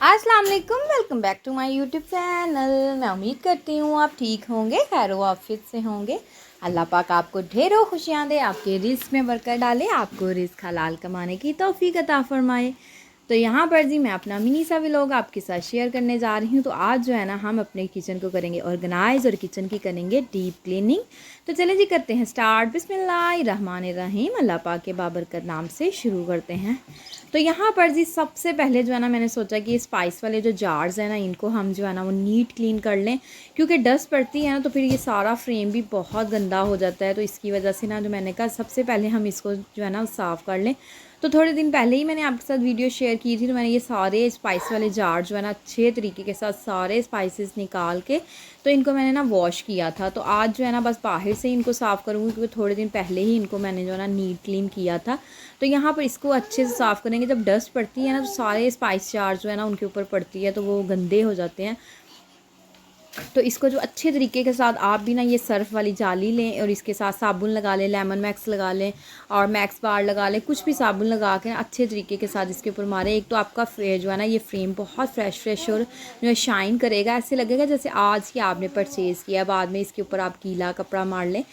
अस्सलाम वालेकुम, welcome back to my YouTube channel. मैं उम्मीद करती हूँ आप ठीक होंगे, खैर आफियत से होंगे। अल्लाह पाक आपको ढेरों खुशियाँ दे, आपके रिस्क में बरकत डाले, आपको रिस्क हलाल कमाने की तौफीक अता फरमाए। तो यहाँ पर जी मैं अपना मिनी सा व्लॉग आपके साथ शेयर करने जा रही हूँ। तो आज जो है ना हम अपने किचन को करेंगे ऑर्गेनाइज और किचन की करेंगे डीप क्लीनिंग। तो चले जी करते हैं स्टार्ट। बिस्मिल्लाहिर्रहमानिर्रहीम, अल्लाह पाक के बाबरकत नाम से शुरू करते हैं। तो यहाँ पर जी सबसे पहले जो है ना मैंने सोचा कि स्पाइस वाले जो जार्स हैं ना इनको हम जो है ना वो नीट क्लीन कर लें, क्योंकि डस्ट पड़ती है ना तो फिर ये सारा फ्रेम भी बहुत गंदा हो जाता है। तो इसकी वजह से ना जो मैंने कहा सबसे पहले हम इसको जो है ना साफ़ कर लें। तो थोड़े दिन पहले ही मैंने आपके साथ वीडियो शेयर की थी। तो मैंने ये सारे स्पाइस वाले जार जो है ना अच्छे तरीके के साथ सारे स्पाइसेस निकाल के तो इनको मैंने ना वॉश किया था। तो आज जो है ना बस बाहर से ही इनको साफ़ करूँगी, क्योंकि थोड़े दिन पहले ही इनको मैंने जो है ना नीट क्लीन किया था। तो यहाँ पर इसको अच्छे से साफ़ करेंगे। जब डस्ट पड़ती है ना तो सारे स्पाइस जार जो है ना उनके ऊपर पड़ती है तो वो गंदे हो जाते हैं। तो इसको जो अच्छे तरीके के साथ आप भी ना ये सर्फ़ वाली जाली लें और इसके साथ साबुन लगा लें, लेमन मैक्स लगा लें और मैक्स बार लगा लें, कुछ भी साबुन लगा के अच्छे तरीके के साथ इसके ऊपर मारें। एक तो आपका जो है ना ये फ्रेम बहुत फ्रेश और जो है शाइन करेगा, ऐसे लगेगा जैसे आज ही आपने परचेज़ किया। बाद में इसके ऊपर आप गीला कपड़ा मार लें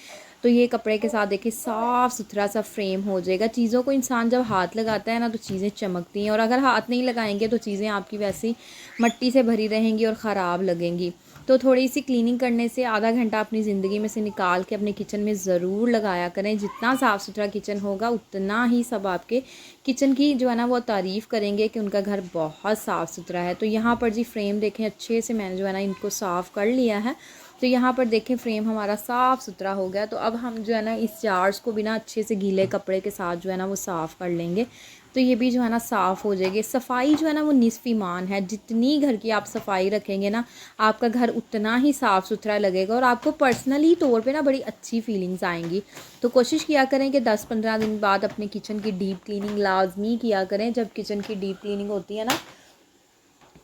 तो ये कपड़े के साथ देखिए साफ़ सुथरा सा फ्रेम हो जाएगा। चीज़ों को इंसान जब हाथ लगाता है ना तो चीज़ें चमकती हैं, और अगर हाथ नहीं लगाएंगे तो चीज़ें आपकी वैसी मट्टी से भरी रहेंगी और ख़राब लगेंगी। तो थोड़ी सी क्लीनिंग करने से आधा घंटा अपनी ज़िंदगी में से निकाल के अपने किचन में ज़रूर लगाया करें। जितना साफ़ सुथरा किचन होगा उतना ही सब आपके किचन की जो है ना वो तारीफ़ करेंगे कि उनका घर बहुत साफ़ सुथरा है। तो यहाँ पर जी फ्रेम देखें अच्छे से मैंने जो है ना इनको साफ़ कर लिया है। तो यहाँ पर देखें फ्रेम हमारा साफ़ सुथरा हो गया। तो अब हम जो है ना इस जार्स को भी ना अच्छे से गीले कपड़े के साथ जो है ना वो साफ़ कर लेंगे। तो ये भी जो है ना साफ़ हो जाएगी। सफाई जो है ना वो निस्फ़ ईमान है। जितनी घर की आप सफाई रखेंगे ना आपका घर उतना ही साफ़ सुथरा लगेगा और आपको पर्सनली तौर पे ना बड़ी अच्छी फीलिंग्स आएंगी। तो कोशिश किया करें कि 10-15 दिन बाद अपने किचन की डीप क्लीनिंग लाजमी किया करें। जब किचन की डीप क्लीनिंग होती है ना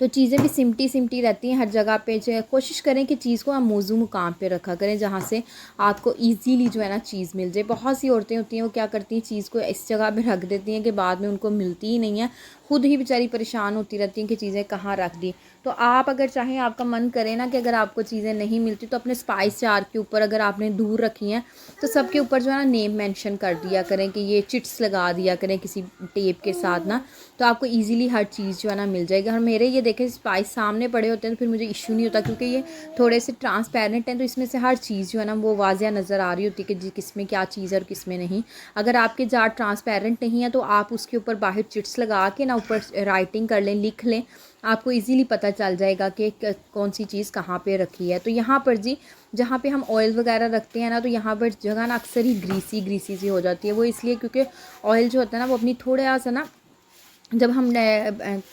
तो चीज़ें भी सिमटी सिमटी रहती हैं हर जगह पे। जो कोशिश करें कि चीज़ को आप मौजू मुकाम पे रखा करें जहाँ से आपको इजीली जो है ना चीज़ मिल जाए। बहुत सी औरतें होती हैं वो क्या करती हैं, चीज़ को इस जगह पे रख देती हैं कि बाद में उनको मिलती ही नहीं है, खुद ही बेचारी परेशान होती रहती हैं कि चीज़ें कहाँ रख दी। तो आप अगर चाहें, आपका मन करे ना कि अगर आपको चीज़ें नहीं मिलती तो अपने स्पाइस जार के ऊपर अगर आपने दूर रखी हैं तो सबके ऊपर जो है ना नेम मेंशन कर दिया करें कि ये चिट्स लगा दिया करें किसी टेप के साथ ना, तो आपको इजीली हर चीज़ जो है ना मिल जाएगी। और मेरे ये देखें स्पाइस सामने पड़े होते हैं तो फिर मुझे इशू नहीं होता, क्योंकि ये थोड़े से ट्रांसपेरेंट हैं तो इसमें से हर चीज़ जो है ना वो वाज़िया नज़र आ रही होती है कि जी किस में क्या चीज़ है और किस में नहीं। अगर आपके जार ट्रांसपेरेंट नहीं है तो आप उसके ऊपर बाहर चिट्स लगा के ना ऊपर राइटिंग कर लें, लिख लें, आपको इजीली पता चल जाएगा कि कौन सी चीज़ कहाँ पे रखी है। तो यहाँ पर जी जहाँ पे हम ऑयल वगैरह रखते हैं ना तो यहाँ पर जगह ना अक्सर ही ग्रीसी सी हो जाती है। वो इसलिए क्योंकि ऑयल जो होता है ना वो अपनी थोड़ा सा ना, जब हम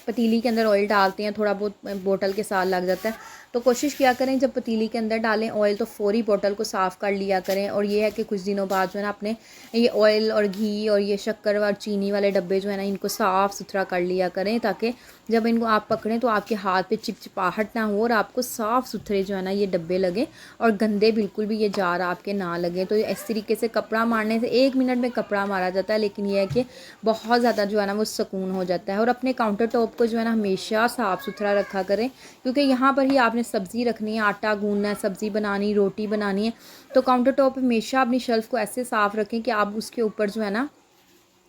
पतीली के अंदर ऑयल डालते हैं थोड़ा बहुत बोतल के साथ लग जाता है। तो कोशिश किया करें जब पतीली के अंदर डालें ऑयल तो फ़ौरी बोतल को साफ़ कर लिया करें। और ये है कि कुछ दिनों बाद जो है ना अपने ये ऑयल और घी और ये शक्कर और चीनी वाले डब्बे जो है ना इनको साफ़ सुथरा कर लिया करें, ताकि जब इनको आप पकड़ें तो आपके हाथ पे चिपचिपाहट ना हो और आपको साफ़ सुथरे जो है ना ये डब्बे लगें और गंदे बिल्कुल भी ये जार आपके ना लगें। तो इस तरीके से कपड़ा मारने से 1 मिनट में कपड़ा मारा जाता है, लेकिन यह है कि बहुत ज़्यादा जो है ना वो सुकून हो जाता है। और अपने काउंटर टॉप को जो है ना हमेशा साफ़ सुथरा रखा करें, क्योंकि यहाँ पर ही आपने सब्ज़ी रखनी है, आटा गूंदना है, सब्ज़ी बनानी, रोटी बनानी है। तो काउंटर टॉप हमेशा अपनी शेल्फ़ को ऐसे साफ़ रखें कि आप उसके ऊपर जो है ना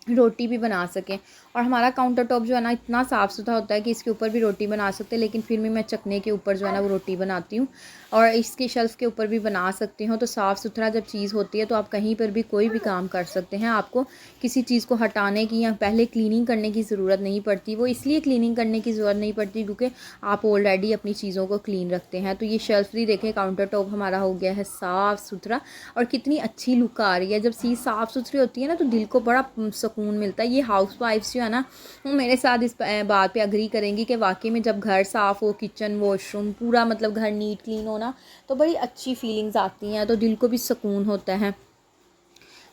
रोटी भी बना सकें। और हमारा काउंटर टॉप जो है ना इतना साफ़ सुथरा होता है कि इसके ऊपर भी रोटी बना सकते हैं, लेकिन फिर भी मैं चखने के ऊपर जो है ना वो रोटी बनाती हूँ और इसकी शेल्फ़ के ऊपर भी बना सकती हूँ। तो साफ़ सुथरा जब चीज़ होती है तो आप कहीं पर भी कोई भी काम कर सकते हैं। आपको किसी चीज़ को हटाने की या पहले क्लीनिंग करने की ज़रूरत नहीं पड़ती। वो इसलिए क्लीनिंग करने की ज़रूरत नहीं पड़ती क्योंकि आप ऑलरेडी अपनी चीज़ों को क्लीन रखते हैं। तो ये शेल्फ़ भी देखें काउंटर टॉप हमारा हो गया है साफ़ सुथरा और कितनी अच्छी लुक आ रही है। जब चीज़ साफ़ सुथरी होती है ना तो दिल को बड़ा सुकून मिलता है। ये हाउस वाइफ्स जो है ना वो मेरे साथ इस बात पे अग्री करेंगी कि वाकई में जब घर साफ़ हो, किचन वॉशरूम पूरा मतलब घर नीट क्लीन हो ना तो बड़ी अच्छी फीलिंग्स आती हैं, तो दिल को भी सुकून होता है।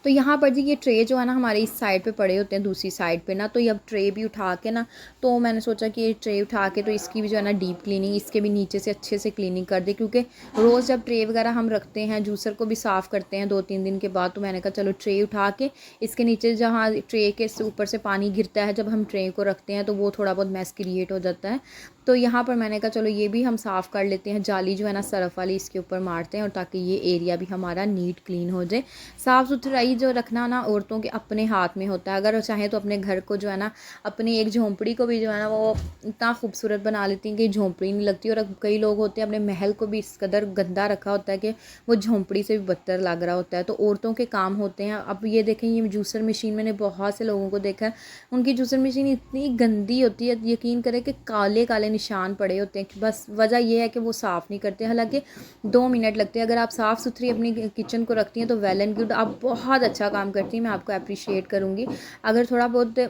तो तो यहाँ पर जी ये ट्रे जो है ना हमारे इस साइड पे पड़े होते हैं दूसरी साइड पे ना, तो ये अब ट्रे भी उठा के ना, तो मैंने सोचा कि ये ट्रे उठा के तो इसकी भी जो है ना डीप क्लीनिंग, इसके भी नीचे से अच्छे से क्लीनिंग कर दे, क्योंकि रोज़ जब ट्रे वगैरह हम रखते हैं, जूसर को भी साफ़ करते हैं 2-3 दिन के बाद, तो मैंने कहा चलो ट्रे उठा के इसके नीचे जहाँ ट्रे के ऊपर से पानी गिरता है जब हम ट्रे को रखते हैं, तो वो थोड़ा बहुत मैस क्रिएट हो जाता है। तो यहाँ पर मैंने कहा चलो ये भी हम साफ़ कर लेते हैं, जाली जो है ना सरफ़ वाली इसके ऊपर मारते हैं, और ताकि ये एरिया भी हमारा नीट क्लीन हो जाए। साफ़ सुथराई जो रखना ना औरतों के अपने हाथ में होता है। अगर चाहें तो अपने घर को जो है ना, अपनी एक झोंपड़ी को भी जो है ना वो इतना खूबसूरत बना लेती हैं कि झोंपड़ी नहीं लगती। और कई लोग होते हैं अपने महल को भी इस कदर गंदा रखा होता है कि वो झोंपड़ी से भी बदतर लग रहा होता है। तो औरतों के काम होते हैं। अब ये देखें, ये जूसर मशीन मैंने बहुत से लोगों को देखा है, उनकी जूसर मशीन इतनी गंदी होती है, यकीन करें कि काले काले निशान पड़े होते हैं। बस वजह यह है कि वो साफ़ नहीं करते। हालांकि 2 मिनट लगते हैं। अगर आप साफ़ सुथरी अपनी किचन को रखती हैं तो वेल एंड गुड, आप बहुत अच्छा काम करती हैं, मैं आपको अप्रिशिएट करूँगी। अगर थोड़ा बहुत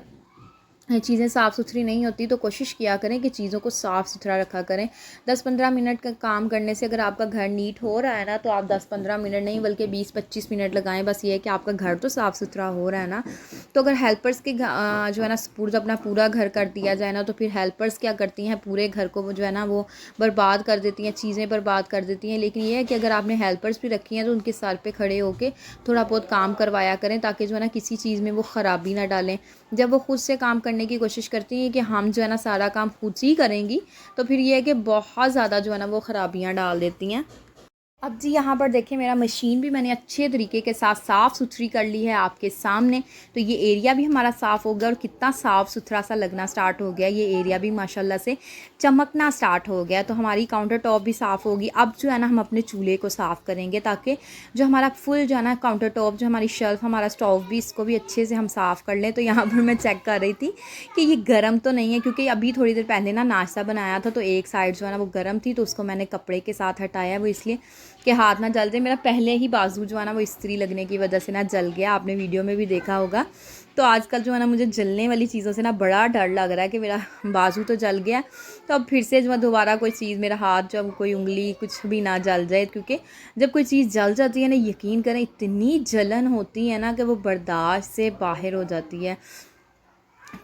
चीज़ें साफ़ सुथरी नहीं होती तो कोशिश किया करें कि चीज़ों को साफ़ सुथरा रखा करें। 10-15 मिनट का काम करने से अगर आपका घर नीट हो रहा है ना, तो आप 10-15 मिनट नहीं बल्कि 20-25 मिनट लगाएं। बस ये है कि आपका घर तो साफ़ सुथरा हो रहा है ना। तो अगर हेल्पर्स के जो है ना सपुर्द अपना पूरा घर कर दिया जाए ना, तो फिर हेल्पर्स क्या करती हैं, पूरे घर को जो है ना वो बर्बाद कर देती हैं, चीज़ें बर्बाद कर देती हैं। लेकिन ये है कि अगर आपने हेल्पर्स भी रखी हैं तो उनके सर पे खड़े होकर थोड़ा बहुत काम करवाया करें, ताकि जो है ना किसी चीज़ में वो ख़राबी ना डालें। जब वो खुद से काम करने की कोशिश करती हैं कि हम जो है ना सारा काम खुद से ही करेंगी, तो फिर ये है कि बहुत ज़्यादा जो है ना वो ख़राबियाँ डाल देती हैं। अब जी यहाँ पर देखिए, मेरा मशीन भी मैंने अच्छे तरीके के साथ साफ़ सुथरी कर ली है आपके सामने। तो ये एरिया भी हमारा साफ़ हो गया और कितना साफ़ सुथरा सा लगना स्टार्ट हो गया। ये एरिया भी माशाल्लाह से चमकना स्टार्ट हो गया। तो हमारी काउंटर टॉप भी साफ़ होगी। अब जो है ना हम अपने चूल्हे को साफ़ करेंगे, ताकि जो हमारा फुल जो है ना काउंटर टॉप, जो हमारी शेल्फ़, हमारा स्टोव भी, इसको भी अच्छे से हम साफ़ कर लें। तो यहाँ पर मैं चेक कर रही थी कि ये गर्म तो नहीं है, क्योंकि अभी थोड़ी देर पहले ना नाश्ता बनाया था, तो एक साइड जो है ना वो गर्म थी, तो उसको मैंने कपड़े के साथ हटाया, वो इसलिए कि हाथ ना जल जाए। मेरा पहले ही बाजू जो है ना वो इस्त्री लगने की वजह से ना जल गया, आपने वीडियो में भी देखा होगा। तो आजकल जो है ना मुझे जलने वाली चीज़ों से ना बड़ा डर लग रहा है कि मेरा बाजू तो जल गया, तो अब फिर से जो है दोबारा कोई चीज़, मेरा हाथ, जब कोई उंगली कुछ भी ना जल जाए। क्योंकि जब कोई चीज़ जल जाती है ना, यकीन करें इतनी जलन होती है ना कि वो बर्दाश्त से बाहर हो जाती है।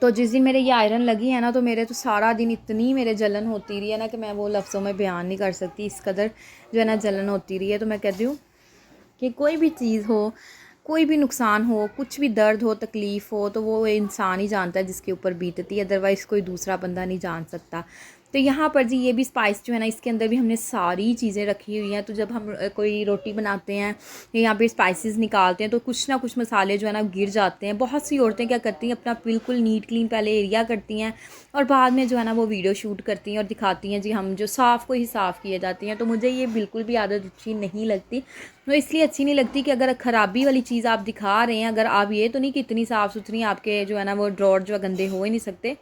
तो जिस दिन मेरे ये आयरन लगी है ना, तो मेरे तो सारा दिन इतनी मेरे जलन होती रही है ना कि मैं वो लफ्ज़ों में बयान नहीं कर सकती। इस कदर जो है ना जलन होती रही है। तो मैं कहती हूँ कि कोई भी चीज़ हो, कोई भी नुकसान हो, कुछ भी दर्द हो, तकलीफ़ हो, तो वो इंसान ही जानता है जिसके ऊपर बीतती है, अदरवाइज़ कोई दूसरा बंदा नहीं जान सकता। तो यहाँ पर जी ये भी स्पाइस जो है ना, इसके अंदर भी हमने सारी चीज़ें रखी हुई हैं। तो जब हम कोई रोटी बनाते हैं, यहाँ पे स्पाइसेस निकालते हैं, तो कुछ ना कुछ मसाले जो है ना गिर जाते हैं। बहुत सी औरतें क्या करती हैं, अपना बिल्कुल नीट क्लीन पहले एरिया करती हैं और बाद में जो है ना वो वीडियो शूट करती हैं और दिखाती हैं जी हम जो साफ़ को ही साफ़ किए जाती हैं। तो मुझे ये बिल्कुल भी आदत अच्छी नहीं लगती। तो इसलिए अच्छी नहीं लगती कि अगर ख़राबी वाली चीज़ आप दिखा रहे हैं, अगर आप ये तो नहीं कि इतनी साफ़ सुथरी आपके जो है ना वो ड्रॉर जो है गंदे हो ही नहीं सकते।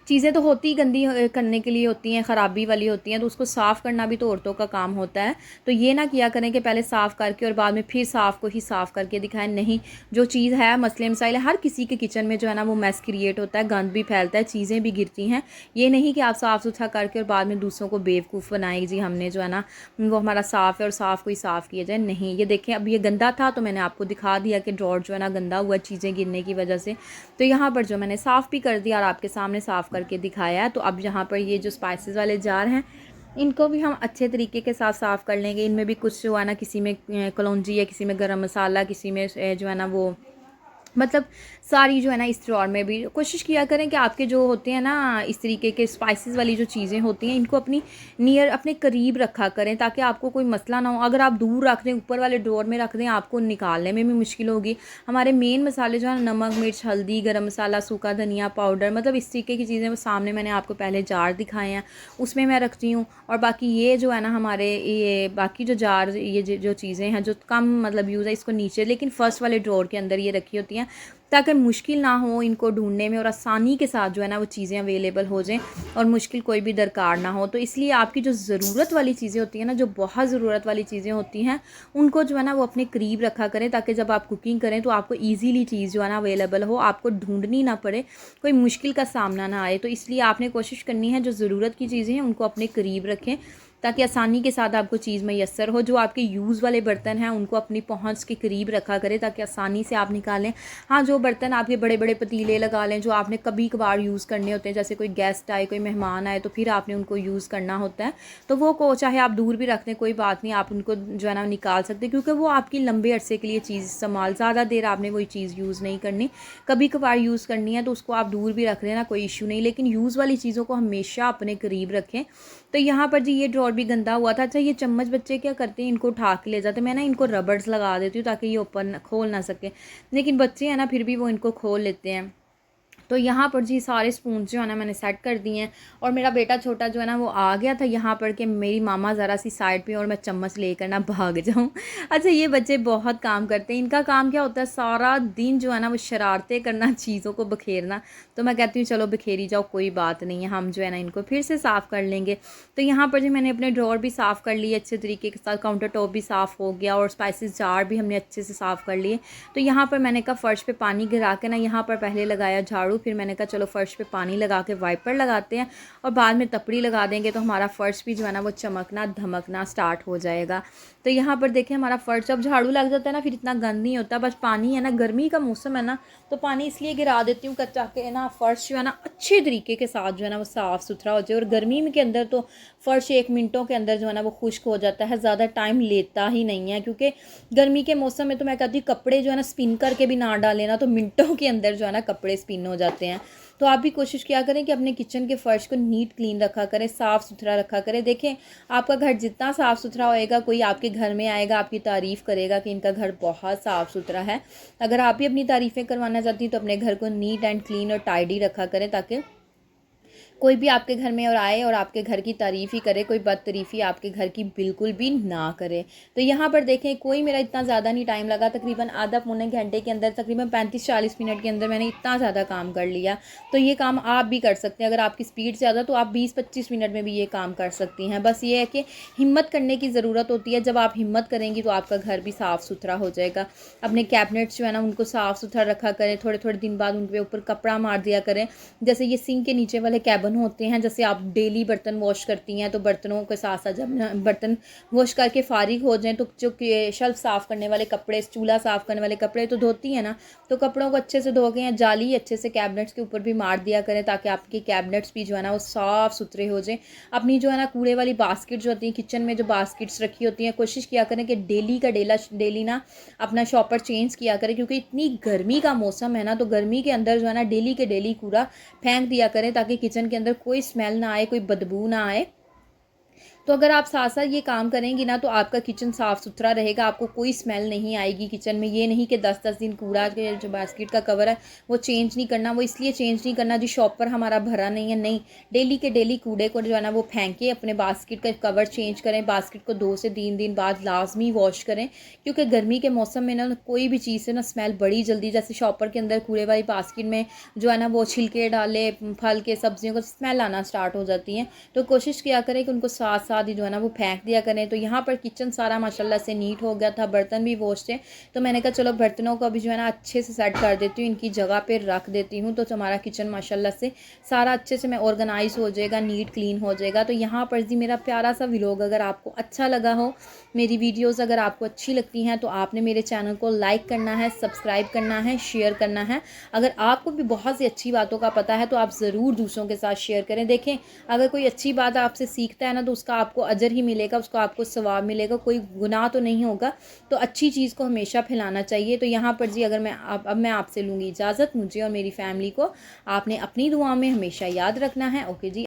चीज़ें तो होती ही गंदी करने के लिए होती हैं, ख़राबी वाली होती हैं, तो उसको साफ़ करना भी तो औरतों का काम होता है। तो ये ना किया करें कि पहले साफ़ करके और बाद में फिर साफ़ को ही साफ़ करके दिखाएं। नहीं, जो चीज़ है, मसले मसाइल है, हर किसी के किचन में जो है ना वो मैस क्रिएट होता है, गंद भी फैलता है, चीज़ें भी गिरती हैं। ये नहीं कि आप साफ़ सुथरा करके और बाद में दूसरों को बेवकूफ़ बनाए जी हमने जो है ना वो हमारा साफ़ है और साफ़ को ही साफ़ किया जाए। नहीं, ये देखें, अब ये गंदा था तो मैंने आपको दिखा दिया कि ड्रॉर जो है ना गंदा हुआ चीज़ें गिरने की वजह से। तो यहाँ पर जो मैंने साफ़ भी कर दिया और आपके सामने साफ़ करके दिखाया। तो अब यहाँ पर ये जो स्पाइसेस वाले जार हैं, इनको भी हम अच्छे तरीके के साथ साफ़ कर लेंगे। इनमें भी कुछ जो है ना, किसी में कलौंजी है, किसी में गरम मसाला, किसी में जो है ना वो मतलब सारी जो है ना इस ड्रॉर में भी कोशिश किया करें कि आपके जो होते हैं ना इस तरीके के स्पाइसेस वाली जो चीज़ें होती हैं, इनको अपनी नियर, अपने करीब रखा करें, ताकि आपको कोई मसला ना हो। अगर आप दूर रख दें, ऊपर वाले ड्रॉर में रख दें, आपको निकालने में भी मुश्किल होगी। हमारे मेन मसाले जो है नमक, मिर्च, हल्दी, गरम मसाला, सूखा धनिया पाउडर, मतलब इस तरीके की चीज़ें वो सामने मैंने आपको पहले जार दिखाए हैं, उसमें मैं रखती हूँ। और बाकी ये जो है ना हमारे ये बाकी जो जार, ये जो चीज़ें हैं जो कम मतलब यूज़ है, इसको नीचे लेकिन फ़र्स्ट वाले ड्रॉर के अंदर ये रखी होती हैं, ताकि मुश्किल ना हो इनको ढूंढने में और आसानी के साथ जो है ना वो चीज़ें अवेलेबल हो जाएं और मुश्किल कोई भी दरकार ना हो। तो इसलिए आपकी जो ज़रूरत वाली चीज़ें होती हैं ना, जो बहुत ज़रूरत वाली चीज़ें होती हैं, उनको जो है ना वो अपने करीब रखा करें, ताकि जब आप कुकिंग करें तो आपको ईजीली चीज़ जो है ना अवेलेबल हो, आपको ढूंढनी ना पड़े, कोई मुश्किल का सामना ना आए। तो इसलिए आपने कोशिश करनी है जो ज़रूरत की चीज़ें हैं उनको अपने करीब रखें, ताकि आसानी के साथ आपको चीज़ मैसर हो। जो आपके यूज़ वाले बर्तन हैं उनको अपनी पहुँच के करीब रखा करें ताकि आसानी से आप निकालें। हाँ, जो बर्तन आपके बड़े बड़े पतीले लगा लें जो आपने कभी कभार यूज़ करने होते हैं, जैसे कोई गेस्ट आए, कोई मेहमान आए, तो फिर आपने उनको यूज़ करना होता है, तो वो को चाहे आप दूर भी रख दें कोई बात नहीं, आप उनको जो है ना निकाल सकते हैं, क्योंकि वो आपकी लंबे अरसे के लिए चीज़ इस्तेमाल, ज़्यादा देर आपने वही चीज़ यूज़ नहीं करनी, कभी कभार यूज़ करनी है तो उसको आप दूर भी रख देना, कोई इशू नहीं। लेकिन यूज़ वाली चीज़ों को हमेशा अपने करीब रखें। तो यहाँ पर जी ये ड्रॉर भी गंदा हुआ था। अच्छा, ये चम्मच बच्चे क्या करते हैं, इनको उठा के ले जाते हैं। मैं ना इनको रबर्स लगा देती हूँ ताकि ये ओपन खोल ना सके, लेकिन बच्चे हैं ना फिर भी वो इनको खोल लेते हैं। तो यहाँ पर जी सारे स्पून जो है ना मैंने सेट कर दिए हैं, और मेरा बेटा छोटा जो है ना वो आ गया था यहाँ पर कि मेरी मामा ज़रा सी साइड पे और मैं चम्मच लेकर ना भाग जाऊँ। अच्छा, ये बच्चे बहुत काम करते हैं। इनका काम क्या होता है, सारा दिन जो है ना वो शरारतें करना, चीज़ों को बखेरना। तो मैं कहती हूँ चलो बखेरी जाओ, कोई बात नहीं है, हम जो है ना इनको फिर से साफ़ कर लेंगे। तो यहाँ पर जी मैंने अपने ड्रॉर भी साफ़ कर लिए अच्छे तरीके के साथ, काउंटर टॉप भी साफ़ हो गया, और स्पाइसेस जार भी हमने अच्छे से साफ़ कर लिए। तो यहाँ पर मैंने कहा फ़र्श पे पानी गिरा के ना यहाँ पर पहले लगाया झाड़ू, फिर मैंने कहा चलो फ़र्श पे पानी लगा के वाइपर लगाते हैं और बाद में तपड़ी लगा देंगे, तो हमारा फ़र्श भी जो है ना वो चमकना धमकना स्टार्ट हो जाएगा। तो यहाँ पर देखें हमारा फ़र्श जब झाड़ू लग जाता है ना फिर इतना गंद नहीं होता। बस पानी है ना, गर्मी का मौसम है ना, तो पानी इसलिए गिरा देती हूँ कच्चा के ना फ़र्श जो है ना अच्छे तरीके के साथ जो है ना वो साफ़ सुथरा हो जाए। और गर्मी के अंदर तो फ़र्श 1 मिनटों के अंदर जो है ना वो खुश्क हो जाता है, ज़्यादा टाइम लेता ही नहीं है, क्योंकि गर्मी के मौसम में तो मैं कहती हूँ कपड़े जो है ना स्पिन करके भी ना डालें ना तो मिनटों के अंदर जो है ना कपड़े स्पिन हो जाते हैं। तो आप भी कोशिश किया करें कि अपने किचन के फ़र्श को नीट क्लीन रखा करें, साफ़ सुथरा रखा करें। देखें आपका घर जितना साफ़ सुथरा होएगा, कोई आपके घर में आएगा आपकी तारीफ़ करेगा कि इनका घर बहुत साफ़ सुथरा है। अगर आप भी अपनी तारीफ़ें करवाना चाहती हैं तो अपने घर को नीट एंड क्लीन और टाइडी रखा करें, ताकि कोई भी आपके घर में और आए और आपके घर की तारीफ़ ही करे, कोई बदतरीफ़ी आपके घर की बिल्कुल भी ना करे। तो यहाँ पर देखें कोई मेरा इतना ज़्यादा नहीं टाइम लगा, तकरीबन आधा पौने घंटे के अंदर, तकरीबन 35-40 मिनट के अंदर मैंने इतना ज़्यादा काम कर लिया। तो ये काम आप भी कर सकते हैं, अगर आपकी स्पीड ज़्यादा तो आप 20-25 मिनट में भी ये काम कर सकती हैं। बस ये है कि हिम्मत करने की ज़रूरत होती है, जब आप हिम्मत करेंगी तो आपका घर भी साफ़ सुथरा हो जाएगा। अपने कैबिनेट्स जो है ना उनको साफ़ सुथरा रखा करें, थोड़े थोड़े दिन बाद उनके ऊपर कपड़ा मार दिया करें। जैसे ये सिंक के नीचे वाले कैबिन होते हैं, जैसे आप डेली बर्तन वॉश करती हैं तो बर्तनों के साथ साथ जब बर्तन वॉश करके फारिग हो जाएं तो जो शेल्फ साफ़ करने वाले कपड़े, चूल्हा साफ़ करने वाले कपड़े तो धोती हैं ना, तो कपड़ों को अच्छे से धो के या जाली अच्छे से कैबिनेट्स के ऊपर भी मार दिया करें, ताकि आपके कैबिनेट्स भी जो है ना वो साफ़ सुथरे हो जाएं। अपनी जो है ना कूड़े वाली बास्केट जो होती है, किचन में जो बास्केट्स रखी होती हैं, कोशिश किया करें कि डेली ना अपना शॉपर चेंज किया करें, क्योंकि इतनी गर्मी का मौसम है ना, तो गर्मी के अंदर जो है ना डेली के डेली कूड़ा फेंक दिया करें, ताकि किचन के अंदर कोई स्मेल ना आए, कोई बदबू ना आए। तो अगर आप साथ साथ ये काम करेंगी ना तो आपका किचन साफ़ सुथरा रहेगा, आपको कोई स्मेल नहीं आएगी किचन में। ये नहीं कि 10-10 दिन कूड़ा के जो बास्केट का कवर है वो चेंज नहीं करना, वो इसलिए चेंज नहीं करना जी शॉपर हमारा भरा नहीं है, नहीं, डेली के डेली कूड़े को जो है ना वो फेंके, अपने बास्केट का कवर चेंज करें, बास्केट को 2 से 3 दिन बाद लाजमी वॉश करें, क्योंकि गर्मी के मौसम में ना कोई भी चीज़ से ना स्मेल बड़ी जल्दी, जैसे शॉपर के अंदर कूड़े वाली बास्केट में जो है ना वो छिलके डाले फल के सब्जियों को स्मेल आना स्टार्ट हो जाती हैं। तो कोशिश किया करें कि उनको साथ साथ ही जो है ना वो फेंक दिया करें। तो यहाँ पर किचन सारा माशाल्लाह से नीट हो गया था, बर्तन भी वॉश थे, तो मैंने कहा चलो बर्तनों को अभी जो है ना अच्छे से सेट कर देती हूँ, इनकी जगह पे रख देती हूँ, तो हमारा किचन माशाल्लाह से सारा अच्छे से मैं ऑर्गेनाइज हो जाएगा, नीट क्लीन हो जाएगा। तो यहाँ पर जी मेरा प्यारा सा व्लॉग अगर आपको अच्छा लगा हो, मेरी वीडियोज़ अगर आपको अच्छी लगती हैं तो आपने मेरे चैनल को लाइक करना है, सब्सक्राइब करना है, शेयर करना है। अगर आपको भी बहुत सी अच्छी बातों का पता है तो आप ज़रूर दूसरों के साथ शेयर करें। देखें अगर कोई अच्छी बात आपसे सीखता है ना तो उसका आपको अजर ही मिलेगा, उसको आपको सवाब मिलेगा, कोई गुनाह तो नहीं होगा। तो अच्छी चीज़ को हमेशा फैलाना चाहिए। तो यहाँ पर जी अगर अब मैं आपसे लूँगी इजाज़त, मुझे और मेरी फैमिली को आपने अपनी दुआ में हमेशा याद रखना है। ओके जी।